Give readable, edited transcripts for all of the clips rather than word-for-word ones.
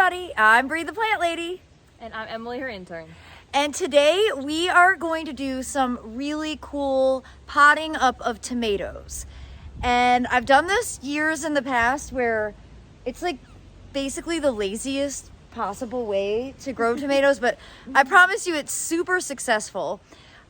everybody, I'm Bree the Plant Lady. And I'm Emily, her intern. And today we are going to do some really cool potting up of tomatoes. And I've done this years in the past where it's like basically the laziest possible way to grow tomatoes, but I promise you it's super successful.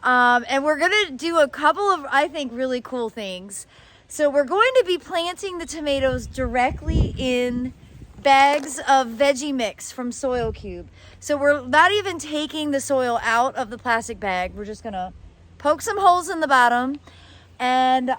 And we're gonna do a couple of, I think, really cool things. So we're going to be planting the tomatoes directly in bags of veggie mix from Soil Cube. So we're not even taking the soil out of the plastic bag. We're just gonna poke some holes in the bottom and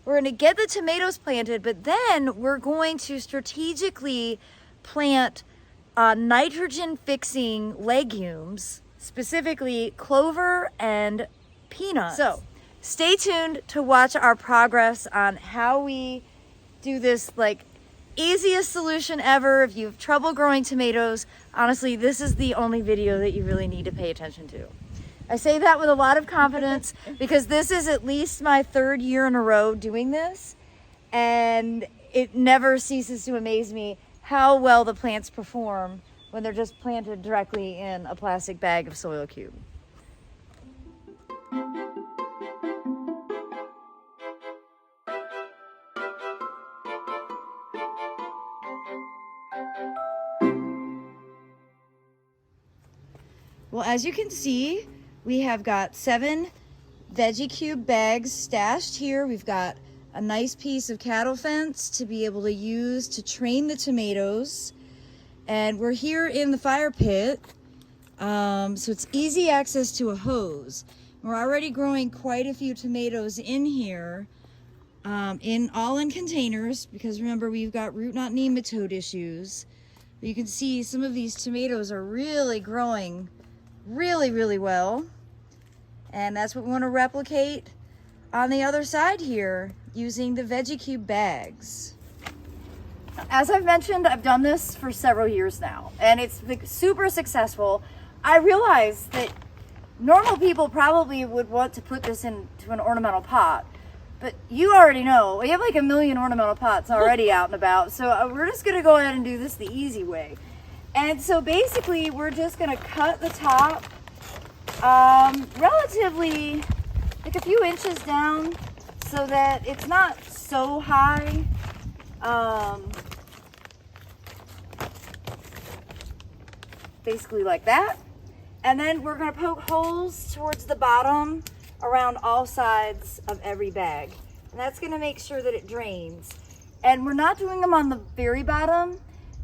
we're gonna get the tomatoes planted, but then we're going to strategically plant nitrogen fixing legumes, specifically clover and peanuts. So stay tuned to watch our progress on how we do this like easiest solution ever. If you have trouble growing tomatoes, honestly, this is the only video that you really need to pay attention to. I say that with a lot of confidence because this is at least my third year in a row doing this, and it never ceases to amaze me how well the plants perform when they're just planted directly in a plastic bag of Soil Cube. Well, as you can see, we have got 7 Veggie Cube bags stashed here. We've got a nice piece of cattle fence to be able to use to train the tomatoes. And we're here in the fire pit, so it's easy access to a hose. We're already growing quite a few tomatoes in here, all in containers, because remember, we've got root knot nematode issues. But you can see some of these tomatoes are really growing really well, and that's what we want to replicate on the other side here using the Veggie Cube bags. As I've mentioned, I've done this for several years now, and it's super successful. I realize that normal people probably would want to put this into an ornamental pot, but you already know we have like a million ornamental pots already out and about, so we're just gonna go ahead and do this the easy way. And so basically we're just gonna cut the top relatively like a few inches down so that it's not so high. Basically like that. And then we're gonna poke holes towards the bottom around all sides of every bag. And that's gonna make sure that it drains. And we're not doing them on the very bottom,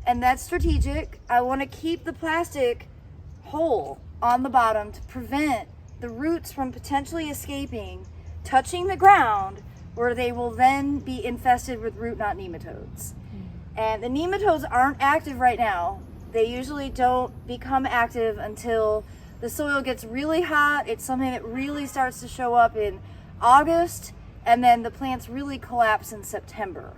and that's strategic. I want to keep the plastic hole on the bottom to prevent the roots from potentially escaping, touching the ground, where they will then be infested with root knot nematodes. And the nematodes aren't active right now. They usually don't become active until the soil gets really hot. It's something that really starts to show up in August, and then the plants really collapse in September.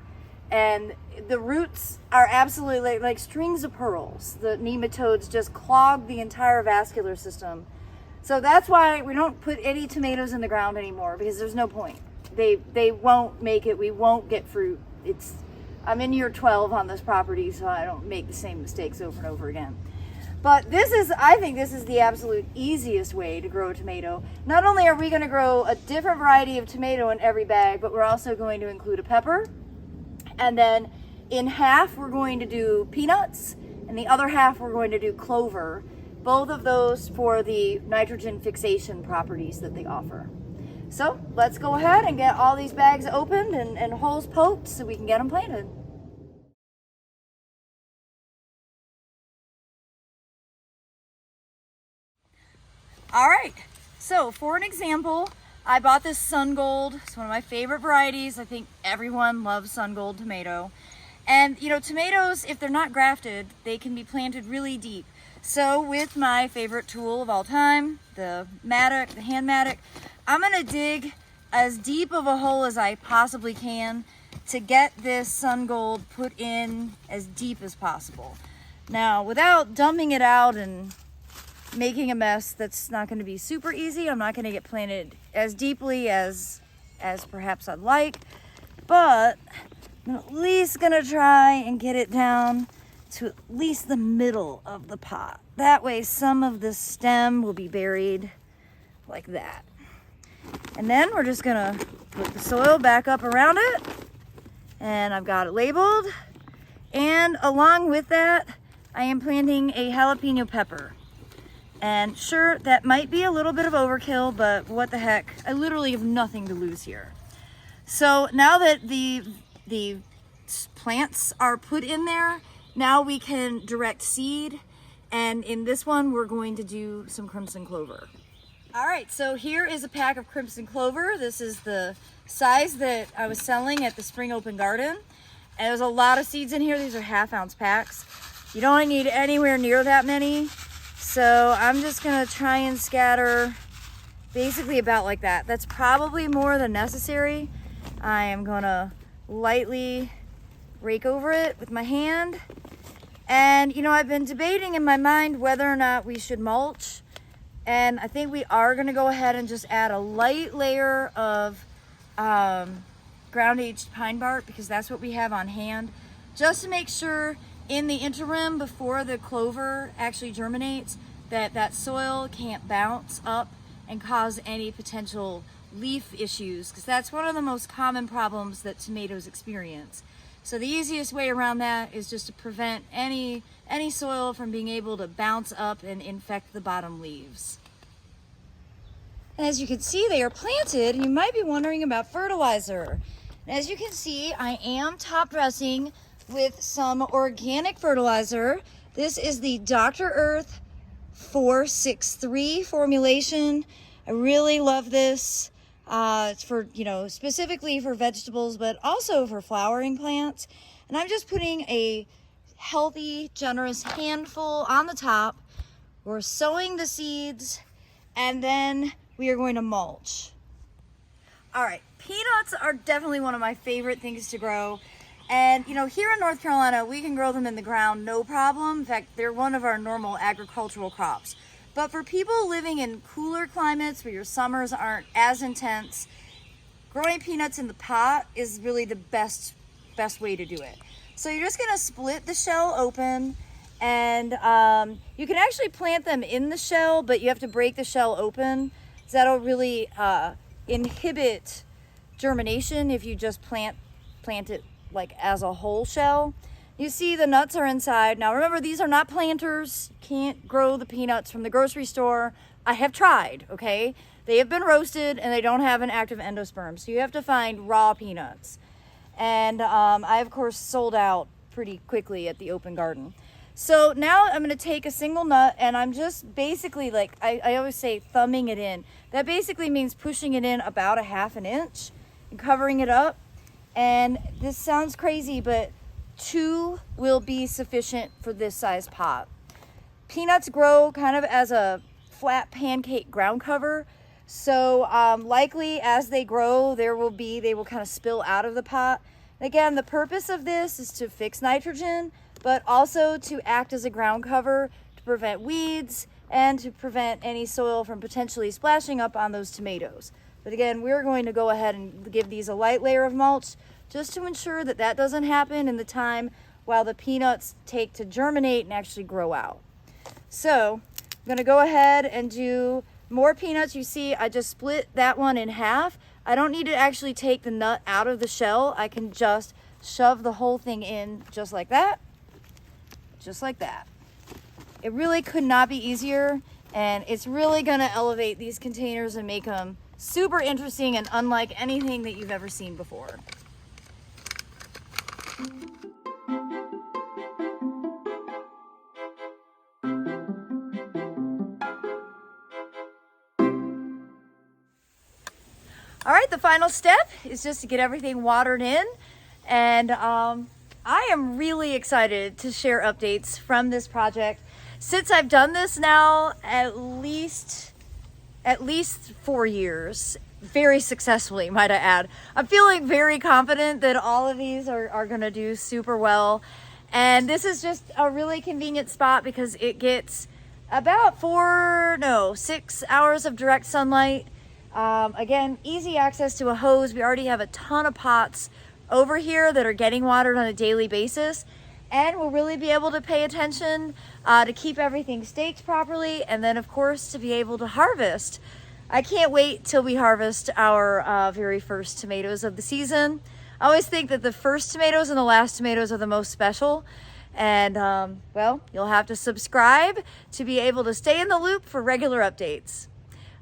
And the roots are absolutely like strings of pearls. The nematodes just clog the entire vascular system. So that's why we don't put any tomatoes in the ground anymore, because there's no point. They won't make it. We won't get fruit. I'm in year 12 on this property, so I don't make the same mistakes over and over again. But I think this is the absolute easiest way to grow a tomato. Not only are we going to grow a different variety of tomato in every bag, but we're also going to include a pepper. And then in half, we're going to do peanuts, and the other half, we're going to do clover. Both of those for the nitrogen fixation properties that they offer. So let's go ahead and get all these bags opened and holes poked so we can get them planted. All right, so for an example, I bought this Sun Gold. It's one of my favorite varieties. I think everyone loves Sun Gold tomato. And you know, tomatoes, if they're not grafted, they can be planted really deep. So with my favorite tool of all time, the mattock, the hand mattock, I'm gonna dig as deep of a hole as I possibly can to get this Sun Gold put in as deep as possible. Now, without dumping it out and making a mess, that's not going to be super easy. I'm not going to get planted as deeply as perhaps I'd like, but I'm at least going to try and get it down to at least the middle of the pot. That way some of the stem will be buried like that. And then we're just gonna put the soil back up around it, and I've got it labeled. And along with that, I am planting a jalapeno pepper. And sure, that might be a little bit of overkill, but what the heck, I literally have nothing to lose here. So now that the plants are put in there, now we can direct seed. And in this one, we're going to do some crimson clover. All right, so here is a pack of crimson clover. This is the size that I was selling at the Spring Open Garden. And there's a lot of seeds in here. These are 1/2 ounce packs. You don't need anywhere near that many. So I'm just gonna try and scatter basically about like that. That's probably more than necessary. I am gonna lightly rake over it with my hand. And you know, I've been debating in my mind whether or not we should mulch. And I think we are gonna go ahead and just add a light layer of ground aged pine bark, because that's what we have on hand, just to make sure in the interim before the clover actually germinates that that soil can't bounce up and cause any potential leaf issues, because that's one of the most common problems that tomatoes experience. So the easiest way around that is just to prevent any soil from being able to bounce up and infect the bottom leaves. And as you can see, they are planted, and you might be wondering about fertilizer. And as you can see, I am top dressing with some organic fertilizer. This is the Dr. Earth 463 formulation. I really love this. It's for, you know, specifically for vegetables, but also for flowering plants. And I'm just putting a healthy, generous handful on the top. We're sowing the seeds, and then we are going to mulch. All right, peanuts are definitely one of my favorite things to grow. And you know, here in North Carolina, we can grow them in the ground, no problem. In fact, they're one of our normal agricultural crops. But for people living in cooler climates where your summers aren't as intense, growing peanuts in the pot is really the best way to do it. So you're just gonna split the shell open, and you can actually plant them in the shell, but you have to break the shell open. So that'll really inhibit germination if you just plant it like as a whole shell. You see the nuts are inside. Now remember, these are not planters. You can't grow the peanuts from the grocery store. I have tried, okay? They have been roasted and they don't have an active endosperm. So you have to find raw peanuts. And I of course sold out pretty quickly at the open garden. So now I'm gonna take a single nut, and I'm just basically, like I always say, thumbing it in. That basically means pushing it in about 1/2 inch and covering it up. And this sounds crazy, but 2 will be sufficient for this size pot. Peanuts grow kind of as a flat pancake ground cover. So likely as they grow, they will kind of spill out of the pot. Again, the purpose of this is to fix nitrogen, but also to act as a ground cover to prevent weeds and to prevent any soil from potentially splashing up on those tomatoes. But again, we're going to go ahead and give these a light layer of mulch just to ensure that that doesn't happen in the time while the peanuts take to germinate and actually grow out. So I'm gonna go ahead and do more peanuts. You see, I just split that one in half. I don't need to actually take the nut out of the shell. I can just shove the whole thing in just like that. Just like that. It really could not be easier, and it's really gonna elevate these containers and make them super interesting and unlike anything that you've ever seen before. All right, the final step is just to get everything watered in, and I am really excited to share updates from this project. Since I've done this now at least 4 years, very successfully, might I add. I'm feeling very confident that all of these are gonna do super well. And this is just a really convenient spot because it gets about 6 hours of direct sunlight. Again, easy access to a hose. We already have a ton of pots over here that are getting watered on a daily basis. And we'll really be able to pay attention to keep everything staked properly, and then of course to be able to harvest. I can't wait till we harvest our very first tomatoes of the season. I always think that the first tomatoes and the last tomatoes are the most special. And well, you'll have to subscribe to be able to stay in the loop for regular updates.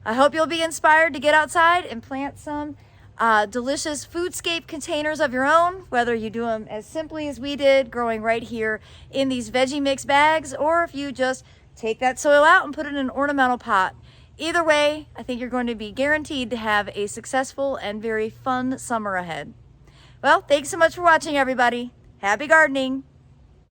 I hope you'll be inspired to get outside and plant some delicious foodscape containers of your own, whether you do them as simply as we did, growing right here in these veggie mix bags, or if you just take that soil out and put it in an ornamental pot. Either way, I think you're going to be guaranteed to have a successful and very fun summer ahead. Well, thanks so much for watching, everybody. Happy gardening.